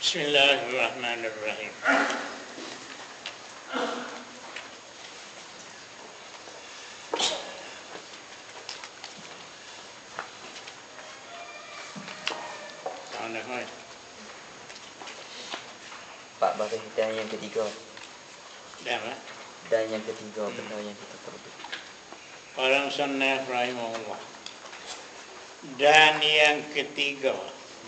Bismillahirrahmanirrahim. Tahun dah kan? Pak Baris, dan yang ketiga. Dah lah. Dan yang ketiga, benda yang kita perlu. Orang sunnah rahimahullah. Dan yang ketiga,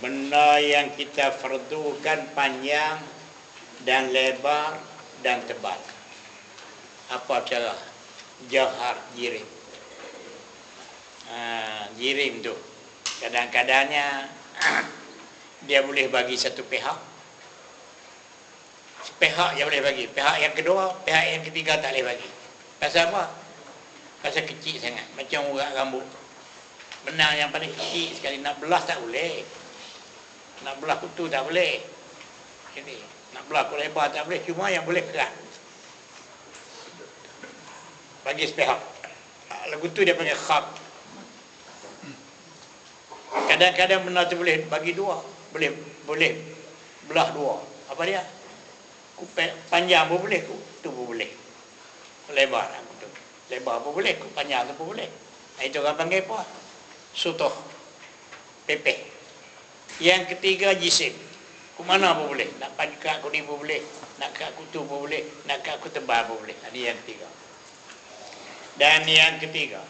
benda yang kita fardukan panjang dan lebar dan tebal. Apa cara? Jahar, jirim. Jirim tu kadang-kadangnya dia boleh bagi satu pihak, sepihak yang boleh bagi, pihak yang kedua, pihak yang ketiga tak boleh bagi. Pasal apa? Pasal kecil sangat, macam urat rambut. Benang yang paling kecil sekali, nak belah tak boleh, nak belah kutu tak boleh, ini nak belah kutu lebar tak boleh, cuma yang boleh kerat bagi sepihak. Lagu tu dia panggil khab. Kadang-kadang benda tu boleh bagi dua, boleh belah dua. Apa dia? Panjang pun boleh, tu pun boleh. Lebar tu. Lebar pun boleh, panjang tu pun boleh. Itu orang panggil apa? Sutoh. Pepeh. Yang ketiga jisim. Ke mana pun boleh. Nak kat kuning pun boleh, nak kat kutu pun boleh, nak kat kutu tebal pun boleh. Ini yang ketiga. Dan yang ketiga,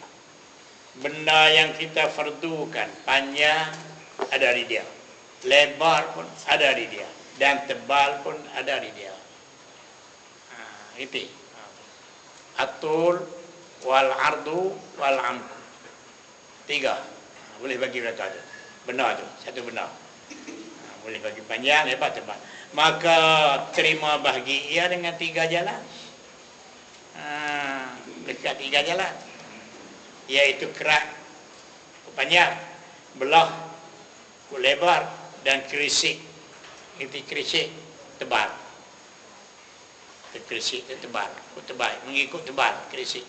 benda yang kita fardukan panjang ada di dia, lebar pun ada di dia, dan tebal pun ada di dia. Itu atul wal ardu wal amku. Tiga boleh bagi mereka tu. Benda tu, satu benda boleh bagi panjang, lebar, tebal. Maka terima bahagi ia dengan tiga jalan. Dekat tiga jalan, iaitu kerat, panjang, belah, lebar, dan kerisik. Itu kerisik tebal. Kerisik tebal, tebal, mengikut tebal kerisik.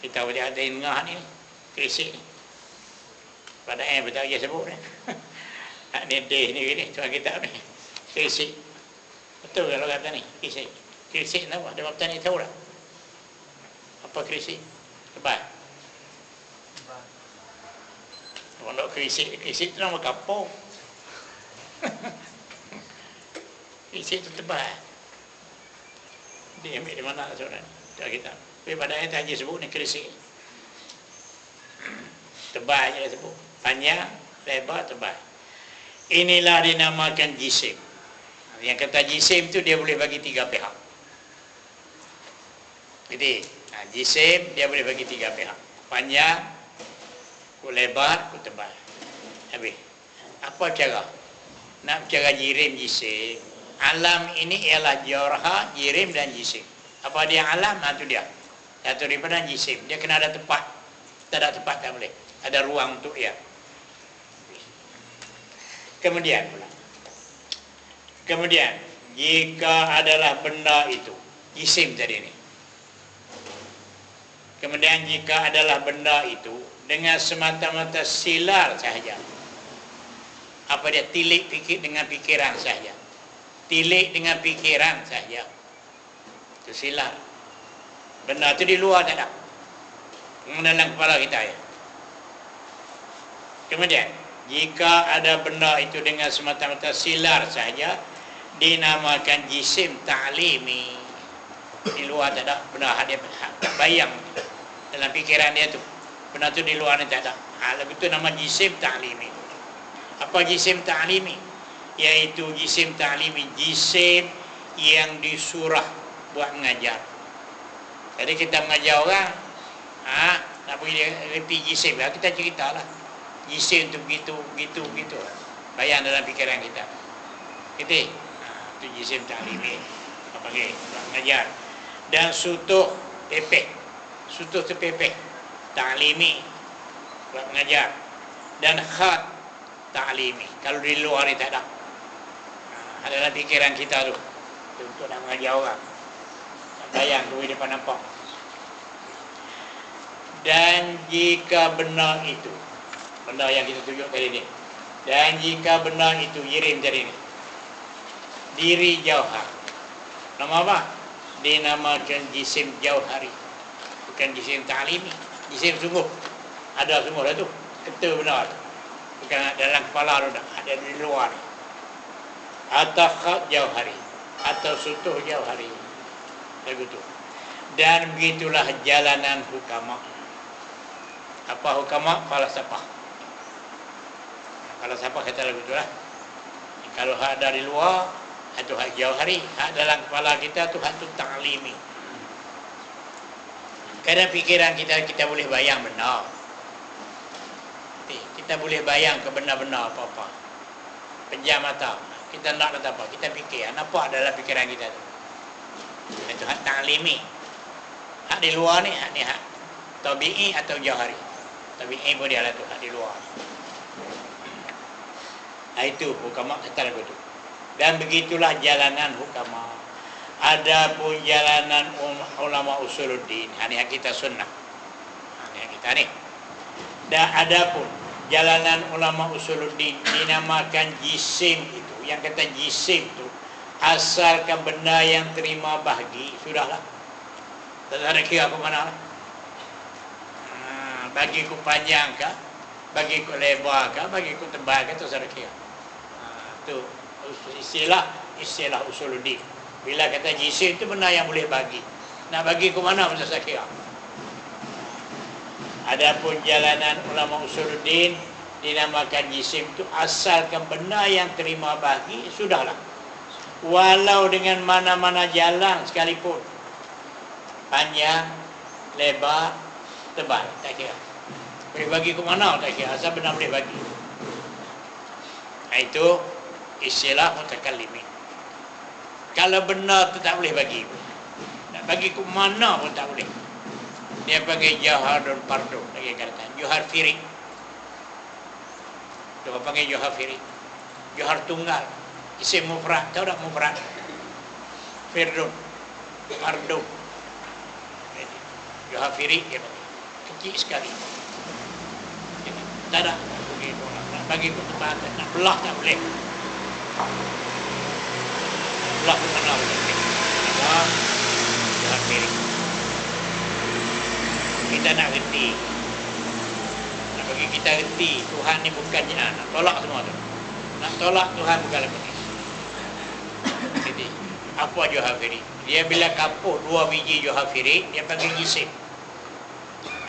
Kita boleh ada di tengah ni, kerisik ni. Pada betul dia sebut ni. Ni deh ni tuan kita ni. Kerisik. Betul kalau kata ni, kerisik. Kerisik apa? Ada bapa ni tahu tak? Apa kerisik? Tebal. Pondok kerisik tu nama kampung. Kerisik tu tebal. Dia ambil di mana sebenarnya? Tak kita. Tapi pada ayat haji sebut ni kerisik. Tebal je sebut. Panjang, lebar, tebal. Inilah dinamakan jisim. Yang kata jisim tu dia boleh bagi tiga pihak. Jadi jisim dia boleh bagi tiga pihak. Panjang, lebar, tebal. Habis. Apa cara? Nak cara jirim jisim. Alam ini ialah jarha, jirim dan jisim. Apa dia alam? Itu dia. Satu daripada jisim. Dia kena ada tempat. Tak ada tempat tak boleh. Ada ruang untuk dia. Kemudian jika adalah benda itu, jisim tadi ni. Kemudian jika adalah benda itu dengan semata-mata silar sahaja. Apa dia? Tilik fikir dengan fikiran sahaja. Tilik dengan fikiran sahaja. Itu silar. Benda itu di luar tak ada. Dalam kepala kita ya. Kemudian jika ada benda itu dengan semata-mata silar sahaja, dinamakan jisim ta'limi. Di luar tak ada. Benda dia bayang dalam fikiran dia tu. Benda tu di luar ni tak ada. Lagu tu nama jisim ta'limi. Apa jisim ta'limi? Iaitu jisim ta'limi, jisim yang disurah buat mengajar. Jadi kita mengajar orang, nak pergi repi jisim, kita ceritalah. Jisim tu begitu. Bayang dalam fikiran kita. Itu jisim ta'limi. Apa panggil? Buat mengajar. Dan sutuh pepeh. Sutuh tu pepeh. Ta'limi. Buat mengajar. Dan khat ta'limi. Kalau di luar ni tak ada. Adalah fikiran kita tu. Untuk nak mengajar orang. Bayang tu di depan nampak. Dan jika benar itu, benda yang kita tunjuk tadi ni, dan jika benar itu jirim tadi ni, diri jauhar. Nama apa? Dinamakan jisim jauhari, bukan jisim ta'limi. Jisim sungguh, ada sungguh dah tu, kata benar, bukan dalam kepala tu, ada di luar. Atau khat jauhari, atau sutuh jauhari, begitu. Dan begitulah jalanan hukama. Apa hukama? Falsafah. Falsafah kata lagu itulah. Kalau hak dari luar, itu hak jauhari. Hak dalam kepala kita tu hak tu ta'limi. Kadang fikiran kita boleh bayang benar. Kita boleh bayang kebenar-benar apa-apa. Pejam mata. Kita nak kata apa? Kita fikir. Nampak dalam fikiran kita tu. Itu hak ta'limi. Hak di luar ni hak tabi'i atau jauhari. Tabi'i pun dia lah tu, hak di luar. Itu hukama kata lagu tu. Dan begitulah jalanan hukama. Adapun jalanan ulama usuluddin, ini kita sunnah. Ini kita ni. Dan adapun jalanan ulama usuluddin dinamakan jisim itu. Yang kata jisim tu, asalkan benda yang terima bahagi, sudahlah. Tak ada kira ke mana lah. Bagi ku panjang kah, bagi ku lebar kah, bagi ku tebal kah, tu tak ada kira. Tu istilah usuluddin. Bila kata jisim itu benda yang boleh bagi. Nak bagi ke mana pun tak kira. Adapun jalanan ulama usuluddin dinamakan jisim itu asalkan benda yang terima bagi, sudahlah. Walau dengan mana-mana jalan sekalipun. Panjang, lebar, tebal, tak kira. Boleh bagi ke mana tak kira, asal benda boleh bagi. Itu istilah mutakallimin. Kalau benar tu tak boleh bagi, nak bagi ke mana pun tak boleh. Dia panggil jauhar dan pardo, lagi kata jauhar firik. Dia panggil jauhar firik. Jauhar tunggal, isim mufrad, tahu tak mufrad? Firdun, pardo. Jauhar firik dia panggil. Kecil sekali. Tak ada begitu. Nak bagi ke tempat, nak belah tak boleh. Belah ke mana boleh. Jauhar firik. Kita nak reti. Nak bagi kita reti, Tuhan ni bukannya nak tolak semua tu. Nak tolak Tuhan bukan lepas ni. Jadi, apa jauhar firik? Dia bila kapuh 2 biji jauhar firik, dia panggil jisim.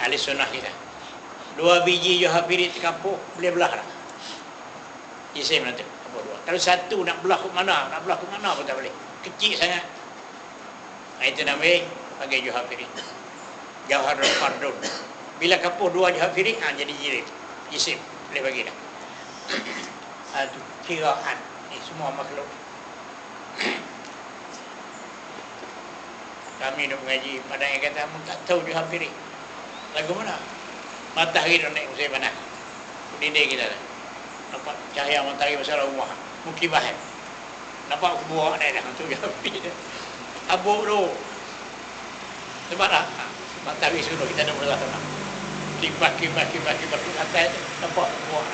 Ahli sunnah kita. 2 biji jauhar firik terkapuh, boleh belah dah. Jisim nanti. Kalau satu nak belah ke mana, pun tak boleh. Kecil sangat. Itu namanya panggil jauhar firik. Jauhar fardun. Bila kapuh 2 jauhar firik, jadi jisim. Boleh bagi dah. Itu kiraan. Ini semua makhluk. Kami nak mengaji pada yang kata tak tahu jauhar firik. Lagu mana? Matahari dah naik musim panas. Dinding kita dah. Nampak cahaya matahari besar rumah. Mukibahan. Nampak buah naik dah. Tu jauhar firik dah. Abuk tu. Sebab dah. Matahari suruh kita dah mula tanah. Kibah atas nampak buah.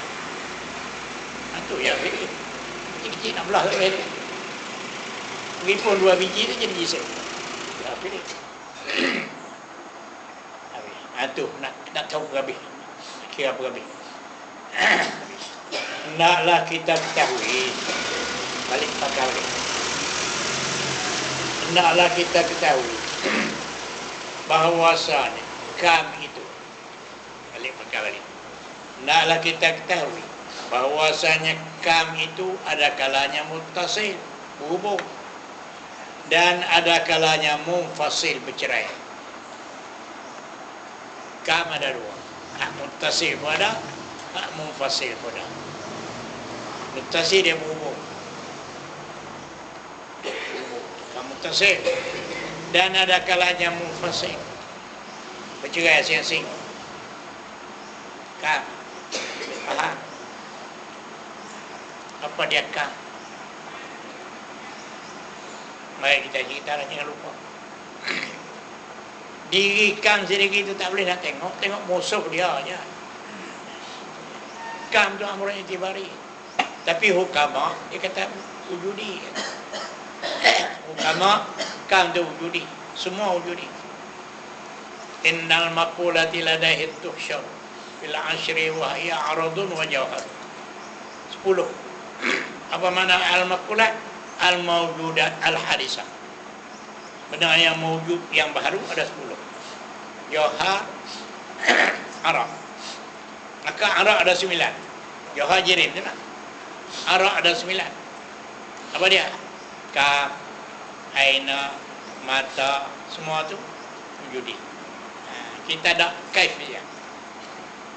Itu ya firik. Kecil-kecil nak belah tak boleh. Mengipun 2 biji tu jadi jisim. Ya firik. Itu nak tahu berhabis. Kira berhabis. Naklah kita ketahui. Balik pakar ni. Naklah kita ketahui bahawasanya kami itu. Balik pakar balik. Naklah kita ketahui bahawasanya kami itu ada kalanya muttasil, berhubung, dan ada kalanya munfasil, bercerai. Kam ada 2. Hak muttasil pun ada, hak munfasil pun ada. Muttasil dia berhubung. Kam muttasil. Dan ada kalanya munfasil, bercerai asing-asing. Kam. Faham? Apa dia kam? Mari kita cerita, jangan lupa. Diri kam sendiri itu tak boleh nak tengok. Tengok musuh dia aja. Kam tu amrun itibari. Tapi hukama dia kata wujudi. Ulama kam tu wujudi, semua wujudi. Innal maqulati ladaihi tuhsyar bil ashri wa hiya aradun wa jawhar. 10. Apa makna al-maqulat? Al-mawjudat al-hadisah. Benda yang mewujud yang baru ada 10. Jawhar, Arab. Maka Arab ada 9. Jawhar jirim tu nak. Arab ada 9. Apa dia? Kaf, aina, mata, semua tu wujudi. Kita ada kaif dia.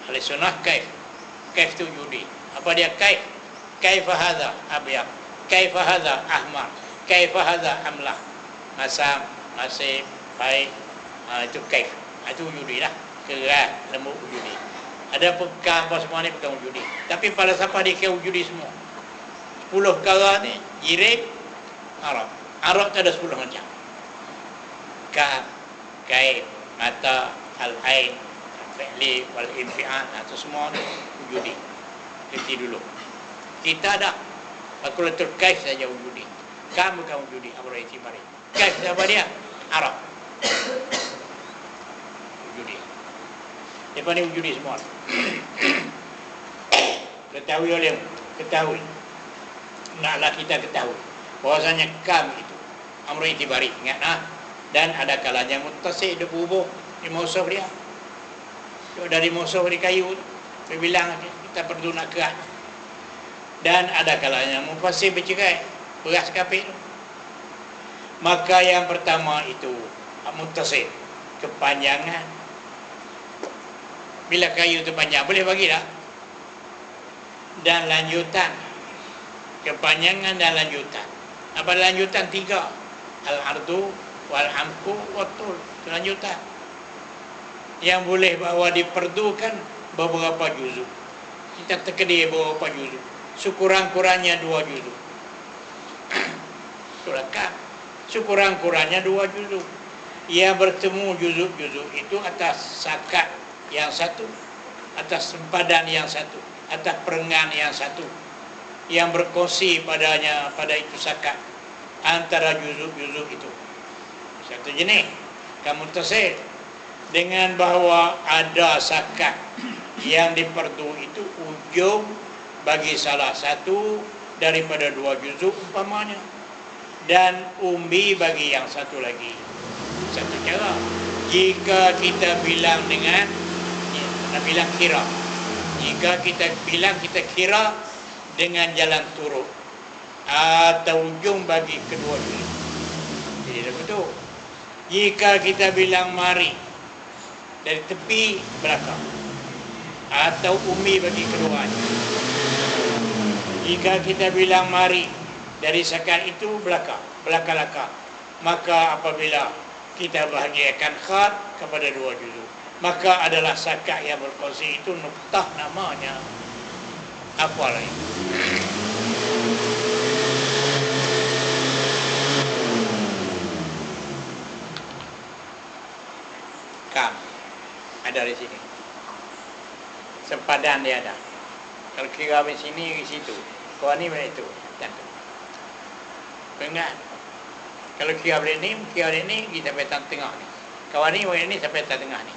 Ahli sunnah kaif. Kaif tu wujudi. Apa dia kaif? Kaifa hadza abyad? Kaifa hadza ahmar? Kaifa hadza amlah? Masam, masih, baik. Itu kaif. Itu wujudi lah. Keras, lembut wujudi. Ada pegang apa semua ni pegang wujudi. Tapi pada siapa dia kira wujudi semua? 10 perkara ni jirim Arab. Arab tu ada 10 macam. Kaf, kaif, mata, al-ain, fi'li, wal-infi'an, itu semua ni wujudi. Kerti dulu. Kita ada makulatul kaif saja wujudi. Kamu bukan wujudi. Apa itu mari? Kaif siapa dia? Arab. Wujudi. Lepas ni wujudi semua. Ketahui oleh ketahui. Naklah kita ketahui bahwasanya kam itu amr itibari, ingat nah. Dan ada kalanya muttasil dia berhubung di musuh dia. Dari musuh di kayu dia bilang kita perlu nak kerat. Dan ada kalanya mufassir bercerai, beras kapit. Maka yang pertama itu muttasil, kepanjangan. Bila kayu itu panjang boleh bagi tak? Dan lanjutan, kepanjangan dan lanjutan. Apa lanjutan? 3. Al-ardu wal-amku wal-tul. Itu lanjutan. Yang boleh bahawa diperdukan beberapa juzuk. Kita terkedir beberapa juzuk. Sekurang-kurangnya 2 juzuk. Itulah kan. Sekurang-kurangnya 2 juzuk. Yang bertemu juzuk-juzuk itu atas sakat yang satu, atas sempadan yang satu, atas perengan yang satu, yang berkongsi padanya pada itu sakat antara juzuk-juzuk itu. Satu jenis kamu tersil dengan bahawa ada sakat yang diperdu itu ujung bagi salah satu daripada 2 juzuk umpamanya, dan umbi bagi yang satu lagi. Satu cara jika kita bilang dengan nak bilang kira, jika kita bilang kita kira dengan jalan turut atau ujung bagi kedua juzuk, jadi dah betul. Jika kita bilang mari dari tepi belakang atau umi bagi keduanya, jika kita bilang mari dari sakat itu belakang maka apabila kita bahagiakan khat kepada 2 juzuk, maka adalah sakat yang berkongsi itu nuktah namanya. Apa lagi? Kam ada di sini. Sempadan dia ada. Kalau kira di sini, di situ. Kau ni mana itu? Tentu. Ingat. Kalau kira ni, kita sampai tengah ni. Kawan ni sampai tengah ni.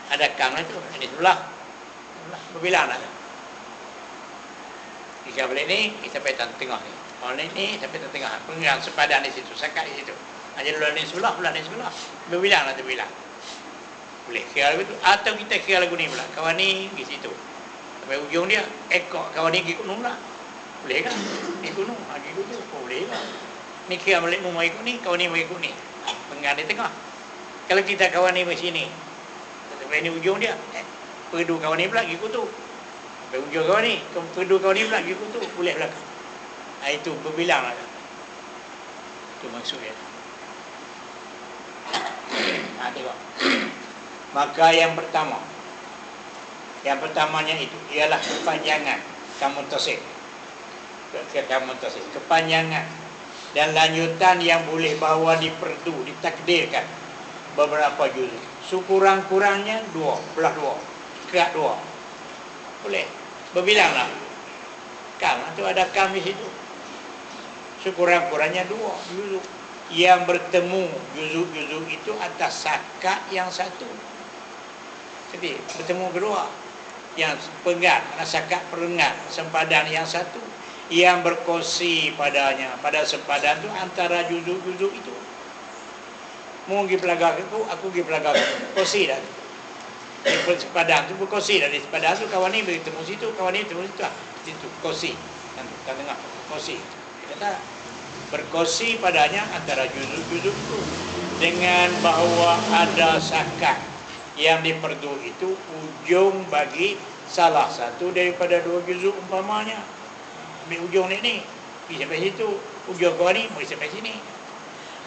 Ada kam itu, ini sebelah. Berbilang ada. Jika boleh ni, kita sampai tengah ni. Kalau ni sampai tengah. Pengang sepadan di situ, sakat di situ. Jadi belah ni sebelah. Berbilang lah terbilang. Boleh kira begitu. Atau kita kira lagu ni pula. Kawan ni di situ. Sampai ujung dia, ekor kawan ni pergi gunung lah. Boleh kan? Pergi gunung. Pergi gunung. Boleh kan? Ni kira balik rumah ikut ni, kawan ni ikut ni. Pengang di tengah. Kalau kita kawan ni di sini, sampai ni ujung dia, perdu kawan ni pula pergi kutu. Sampai ujung kawan ni, perdu kawan ni pula pergi kutu. Boleh belakang. Itu berbilang lah. Itu maksudnya. Tengok. Maka yang pertamanya itu ialah kepanjangan kamu tasik. Kepanjangan dan lanjutan yang boleh bahawa diperdu, ditakdirkan beberapa juzuk. Sekurang-kurangnya 2, belah 2, kerat 2. Boleh. Berbilanglah. Kam itu ada kam di situ. sekurang-kurangnya 2 juzuk yang bertemu juzuk-juzuk itu atas sakat yang satu. Jadi bertemu kedua, yang pengat, sakat perengat, sempadan yang satu, yang berkongsi padanya, pada sempadan itu antara juzuk-juzuk itu. Mu pergi pelagak aku pergi pelagak kongsi dah. Di sempadan itu berkongsi dah, di sempadan itu kawan ni bertemu situ, kawan ni bertemu situ, situ kongsi, kan tengah kongsi. Kata berkongsi padanya antara juzuk-juzuk itu dengan bahawa ada sakat yang diperdu itu ujung bagi salah satu daripada 2 juzuk umpamanya. Ambil ujung ni pergi sampai situ, ujung kawan ni pergi sampai sini.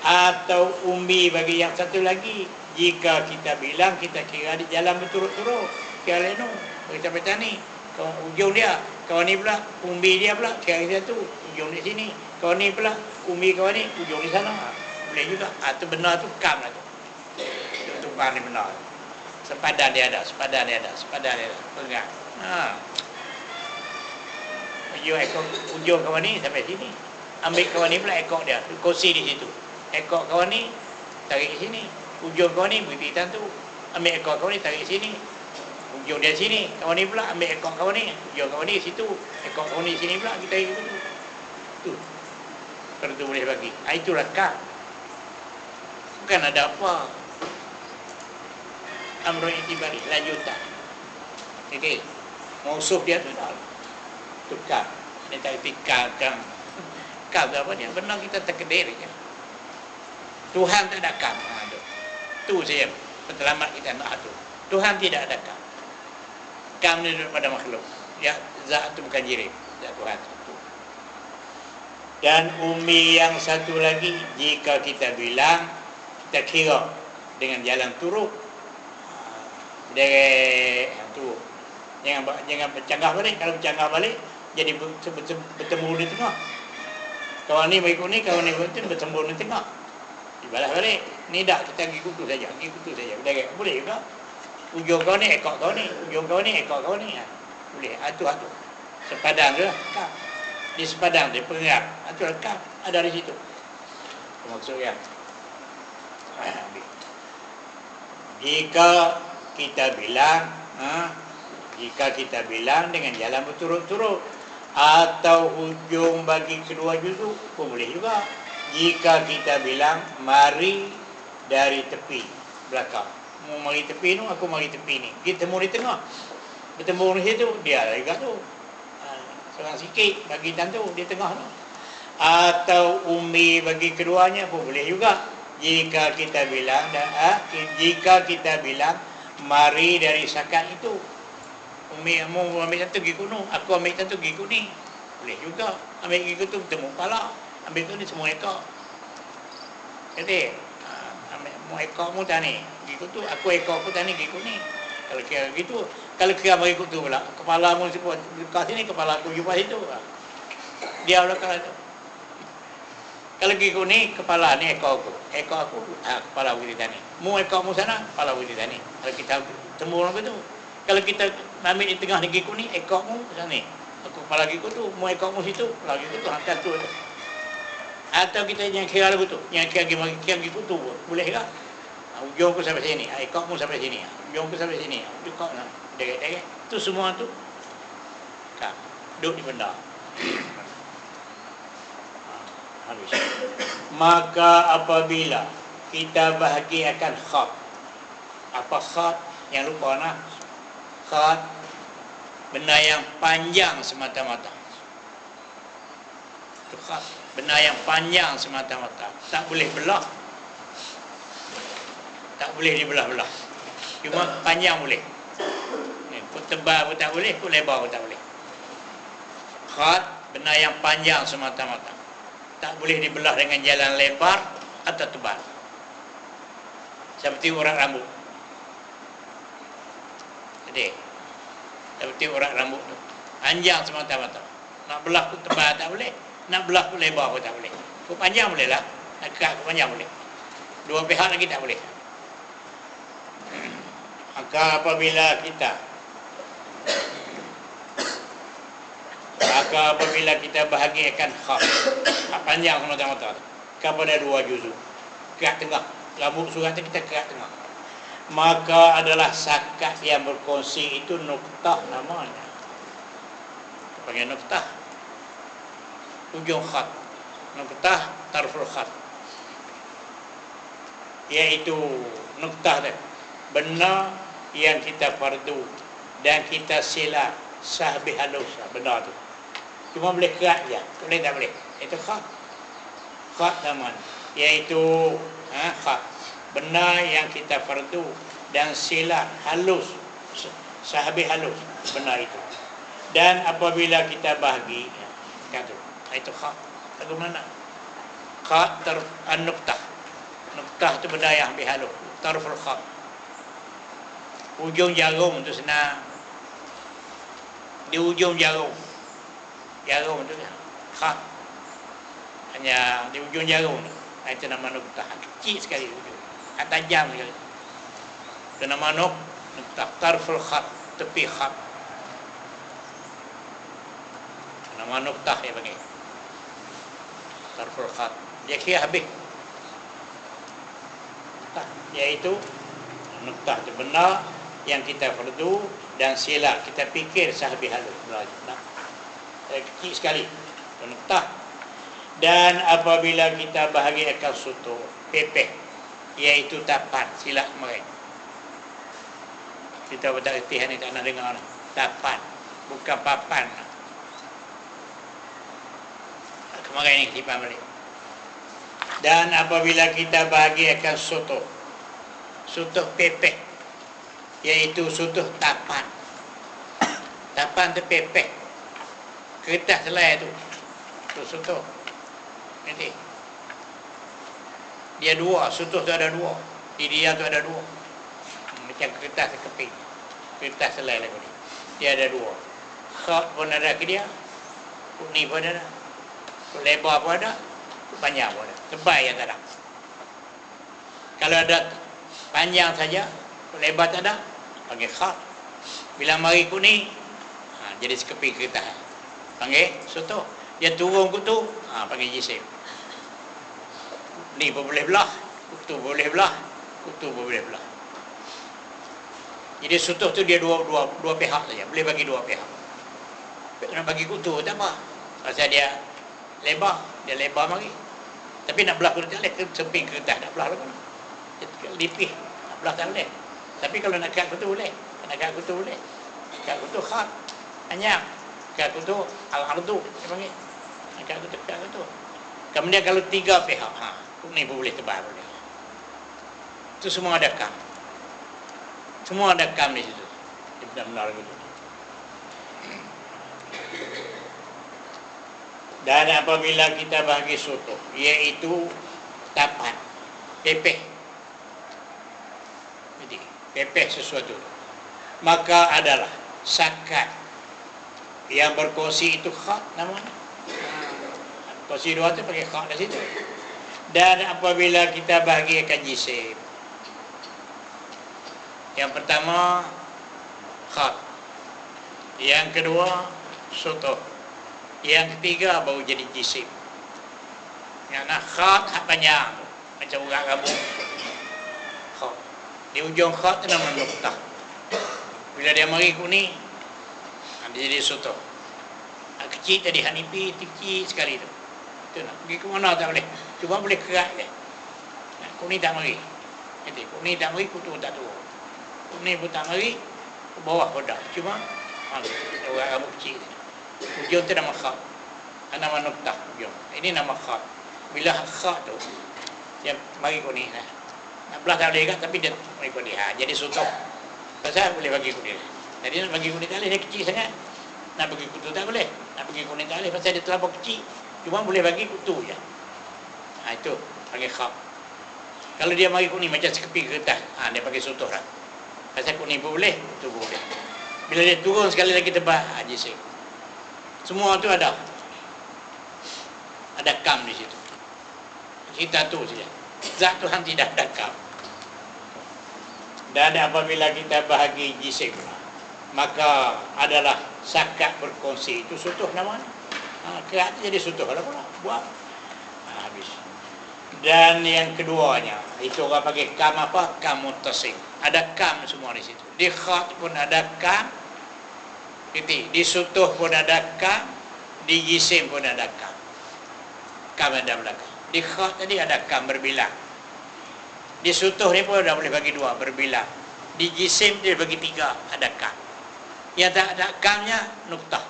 Atau umbi bagi yang satu lagi, jika kita bilang kita kira di jalan berturut-turut, kira leno pergi sampai tani, ujung dia, kawan ni pula umbi dia pula kira satu, ujung di sini, kawan ni pula umbi kawan ni ujung di sana. Boleh juga. Itu benar tu kam lah tu. Itu kam ni benar. Sepadan dia ada. Pegang. Ujung kawan ni sampai sini. Ambil kawan ni pula ekor dia. Kursi di situ. Ekor kawan ni tarik ke sini. Ujung kawan ni berhenti tu. Ambil ekor kawan ni tarik ke sini. Ujung dia sini. Kawan ni pula ambil ekor kawan ni. Ujung kawan ni situ. Ekor kawan ni sini pula kita tarik ke situ. Tu. Perlu boleh bagi. Itulah kam. Bukan ada apa. Amrun itibari, lanjutan. Okey. Musuh dia tu dah. Tukar. Dia tak tikar kam. Kam tu apa dia? Benar kita terkedir je. Tuhan tak ada kam. Tu saja penyelamat kita nak tu. Tuhan tidak ada kam. Kam ni duduk pada makhluk. Ya, zat tu bukan jirim. Zat Tuhan satu. Dan umi yang satu lagi, jika kita bilang, kita kira dengan jalan turuk, derek tu, jangan bercanggah balik. Kalau bercanggah balik jadi bertemu di tengah. Kawan ni berikut ni, kawan ni bertemu di tengah, dibalas balik. Ni dah kita pergi kutu saja, derek boleh juga. Ujung kawan ni ekor kawan ni, ujung kawan ni ekor kawan ni, boleh. Atu sepadan tu lah. Di sepadan dia pengerat, atu lekap ada di situ. Maksudnya jika kita bilang dengan jalan berturut-turut atau hujung bagi kedua juzuk pun boleh juga. Jika kita bilang mari dari tepi belakang, mu mari tepi tu, aku mari tepi ni, kita temu di tengah, bertemu di situ, dia lagi kat tu, seorang sikit bagi tentu di tengah tu. Atau umi bagi keduanya pun boleh juga. Jika kita bilang mari dari sakat itu, umi kamu ambil satu pergi kuno, aku ambil satu pergi kuni, boleh juga. Ambil pergi tu bertemu kepala, ambil tu ni semua ekor. Jadi ambil mu ekor mu tani pergi tu, aku ekor aku tani pergi kuni. Kalau kira gitu, kalau kira bagi tu pula, kepala mu sebut dekat sini, kepala aku jumpa situ, dia udah kalau tu. Kalau gigi ni, kepala ni ekor aku, kepala aku di tani. Mu ekor mu sana, kepala aku di tani. Kalau kita temu orang itu, kalau kita ambil di tengah gigi ni, ekor mu sana. Aku kepala gigi tu, mu ekor mu situ, kepala gigi tu hantar tu. Atau kita yang kira lagu tu, yang kira gigi tu, boleh tak? Ujung aku sampai sini, ekor mu sampai sini, ujung aku sampai sini, ekor nak deret-deret. Tu semua tu, kan, duduk di benda. Habis. Maka apabila kita bahagiakan khat, apa khat? Yang lupa nak khat, benda yang panjang semata-mata. Itu khat, benda yang panjang semata-mata, tak boleh belah, tak boleh dibelah-belah, cuma panjang boleh. Pun tebal pun tak boleh, pun lebar pun tak boleh. Khat, benda yang panjang semata-mata, tak boleh dibelah dengan jalan lebar atau tebal. Seperti urat rambut. Jadi, seperti urat rambut tu, panjang semata-mata. Nak belah pun tebal tak boleh, nak belah pun lebar pun tak boleh. Pun panjang boleh lah, nak kerat pun panjang boleh. Dua pihak lagi tak boleh. Maka apabila kita Maka apabila kita bahagiakan khat panjang semata-mata kepada 2 juzuk, kerat tengah, rambut surat kita kerat tengah, maka adalah sakat yang berkongsi itu nuktah namanya. Panggil nuktah, ujung khat, nuktah tarful khat, iaitu nuktah dia benda yang kita fardu dan kita sila sahbi halus benda tu. Cuma boleh kerat je, boleh tak boleh. Itu khat. Khat namanya, iaitu khat, benda yang kita fardu dan sila halus, sahbi halus benda itu. Dan apabila kita bahagi, kata itu khat. Bagaimana? Khat an-nuktah. Nuktah itu benda yang habis halus. Tarful khat. Ujung jarum tu senang. Di ujung jarum. Jarum tu kan khat. Hanya di ujung jarum tu. Itu nama nuktah. Kecil sekali ujung. Tajam sekali. Itu nama nuktah. Tarful khat. Tepi khat. Nama nuktah dia panggil. Tarful khat. Dia kira habis. Iaitu nuktah itu benda yang kita fardu dan sila kita fikir sahbi halus belajar. Kecil sekali nuktah. Dan apabila kita bahagiakan sutur pepeh, iaitu tapan, sila mereka. Kita bertaktihan ni tak nak dengar tapan, bukan papan. Kemarin ni tipan balik. Dan apabila kita bahagiakan sutuh pepeh, iaitu sutuh tapan. Tapan tu pepeh, kertas selai tu sutuh. Nanti dia dua, sutuh tu ada dua, di dia tu ada dua, macam kertas keping, kertas selai lagu ni. Dia ada dua, khat pun ada ke dia, ni pun ada, lebar pun ada, panjang pun ada, tebal yang tak ada. Kalau ada panjang saja, lebar tak ada, panggil khat. Bila mari kuning, jadi sekeping kertas, panggil sutuh. Dia turun kutu, panggil jisim. Ni pun boleh belah, kutu pun boleh belah, kutu pun boleh belah. Jadi sutuh tu dia dua pihak saja, boleh bagi dua pihak. Nak bagi kutu tak apa, pasal dia lebar mari. Tapi nak belah kutu tak boleh, seping kertas nak belah lagu. Lipih, nak belah tak boleh. Tapi kalau nak kat kutu boleh, nak kat kutu boleh. Kat kutu khat, hanya kat kutu al-ardu dia panggil. Kat kutu. Kemudian kalau 3 pihak, ni pun boleh tebal boleh. Itu semua ada kam. Semua ada kam di situ. Dia benar-benar gitu. Dan apabila kita bagi sutuh, iaitu tapan, pepeh. Jadi, pepeh sesuatu. Maka adalah sakat yang berkongsi itu khat namanya. Kongsi dua tu pakai khat di situ. Dan apabila kita bahagiakan jisim, yang pertama khat, yang kedua sutuh, yang ketiga baru jadi jisim. Yang nak khat panjang macam urat rambut. Khat di ujung khat tu nama nuktah. Bila dia mari kuning, dia jadi sutuh. Kecil tadi hanipi, kecil sekali tu. Itu nak pergi ke mana tak boleh. Cuma boleh kerat je. Kuning tak mari. Nanti kuning tak mari, kutu tak turun. Kuning pun tak mari, ke bawah pun dah. Cuma urat rambut kecil. Ujung tu nama khat. Nama nuktah ujung. Ini nama khat. Bila khat tu, dia mari kuning. Nak belah tak boleh kan, tapi dia mari kuning. Jadi sutuh. Pasal boleh bagi kuning. Jadi nak bagi kuning tak boleh, dia kecil sangat. Nak bagi kutu tak boleh. Nak bagi kuning tak boleh, pasal dia terlalu kecil. Cuma boleh bagi kutu je. Itu panggil khat. Kalau dia mari kuning macam sekeping kertas, dia pakai sutuh lah. Pasal kuning pun boleh, kutu pun boleh. Bila dia turun sekali lagi tebal, jisim. Semua tu ada kam di situ. Kita tu saja. Zat Tuhan tidak ada kam. Dan apabila kita bahagi jisim, maka adalah sakat berkongsi itu sutuh namanya. Kerat jadi sutuh lah pula buat. Habis. Dan yang keduanya itu orang pakai kam apa? Kam muttasil. Ada kam semua di situ. Di khat pun ada kam. Di sutuh pun ada kam. Di jisim pun ada kam. Kam ada belakang. Di khat tadi ada kam berbilang. Di sutuh ni pun dah boleh bagi dua berbilang. Di jisim dia bagi tiga ada kam. Yang tak ada kamnya nuktah.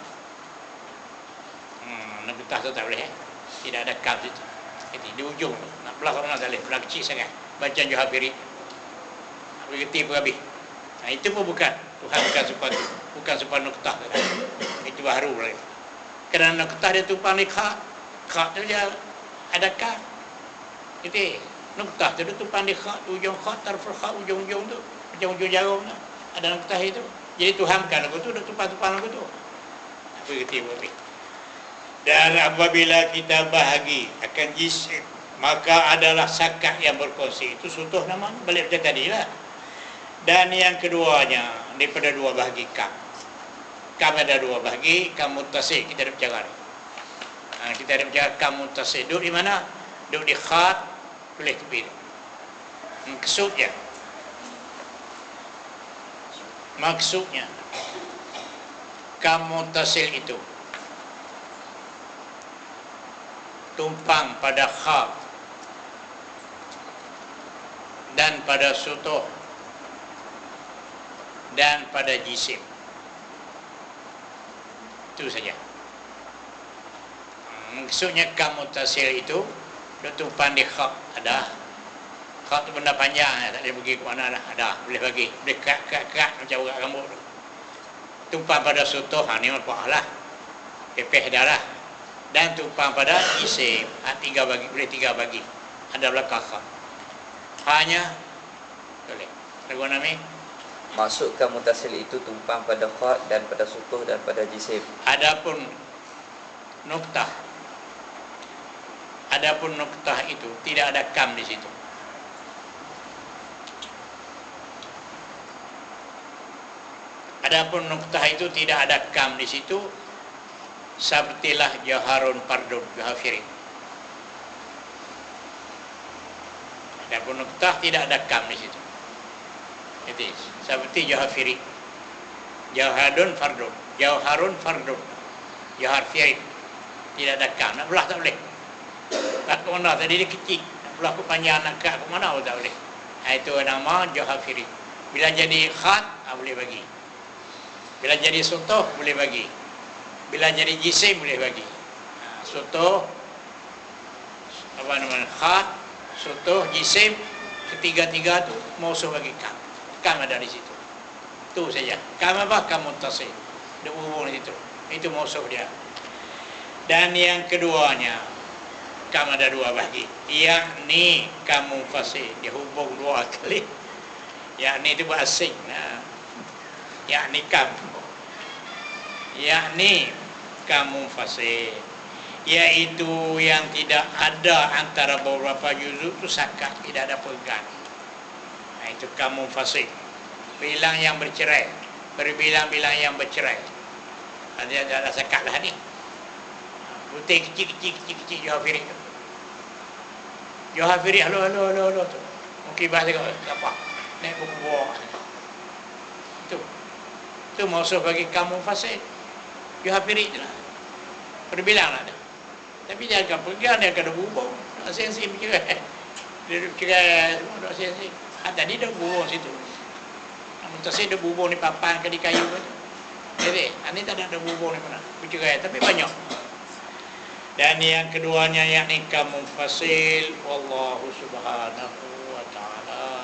Nuktah tu tak boleh. Tidak ada kam situ. Di ujung tu. Nak belah orang tak boleh. Belah kecil sangat. Bacaan Johafiri. Bergeti pun habis. Itu pun bukan. Tuhan bukan supaya tu. Bukan supaya nuktah tu. Itu baru lagi. Kerana nuktah dia tumpang di khat. Khat tu dia ada kam. Itu nuktah tu dia tumpang di khat. Ujung khat, tarful khat, ujung-ujung tu. Macam ujung jarum tu. Ada nuktah itu. Jadi Tuhan bukan lagu tu. Dia tumpang-tumpang lagu tu. Bergeti pun habis. Dan apabila kita bahagi akan jisim, maka adalah sakat yang berkongsi. Itu sutuh namanya. Balik macam tadi lah. Dan yang keduanya, daripada dua bahagi kam. Kam ada dua bahagi, kam muttasil. Kita ada bercakap ni. Kita ada bercakap kam muttasil. Duduk di mana? Duduk di khat, tulis tepi tu. Maksudnya. Maksudnya. Kam muttasil itu tumpang pada khat dan pada sutuh dan pada jisim. Itu saja. Maksudnya kam muttasil itu dia tumpang di khat. Ada khat tu benda panjang, tak boleh pergi ke mana dah. Ada, boleh bagi. Boleh kat macam urat rambut tu. Tumpang pada sutuh, ni nampak lah. Pepeh dah lah. Dan tumpang pada jisim. Tiga bagi, boleh tiga bagi. Ada belakang khat. Hanya boleh. Lagu Nami. Maksud kam muttasil itu tumpang pada khat dan pada sutuh dan pada jisim. Adapun nuktah. Adapun nuktah itu tidak ada kam di situ. Adapun nuktah itu tidak ada kam di situ. Sepertilah Jaharun Fardun Johafiri. Adapun nuktah tidak ada kam di situ. Itu seperti Johafiri. Jaharun Fardun. Jaharun Fardun. Johafiri. Tidak ada kam. Nak belah tak boleh. Tak ke mana tadi dia kecil. Nak belah ke panjang nak kat ke mana pun tak boleh. Itu nama Johafiri. Bila jadi khat, boleh bagi. Bila jadi sutuh, boleh bagi. Bila jadi jisim boleh bagi. Sutuh, apa namanya, khat, sutuh, jisim, ketiga-tiga tu mausuh bagi kam. Kam ada di situ. Itu saja. Kam apa? Kam muttasil. Dia hubung di situ. Itu mausuh dia. Dan yang keduanya, kam ada dua bagi. Yakni kam munfasil. Dia hubung dua kali. Yakni itu berasing. Yakni kam. Yakni kam munfasil, iaitu yang tidak ada antara beberapa juzuk itu sakat, tidak ada pegang. Itu kam munfasil. Bilang yang bercerai, berbilang-bilang yang bercerai. Ada sakat lah ni. Putih kecil Johafiri tu. Johafiri halo tu. Mungkin bahasa kau apa? Naik buku buah. Itu maksud bagi kam munfasil. Johafiri je lah. Berbilang lah dia. Tapi dia akan pegang, dia akan ada bubung. Tak sensi bercerai. Dia bercerai semua, tak sensi. Tadi dia bubung situ. Muttasil dia bubung ni papan ke di kayu ke. Jadi, ini tak ada bubung ni pernah. Bercerai, tapi banyak. Dan yang keduanya yakni kam munfasil. Wallahu subhanahu wa ta'ala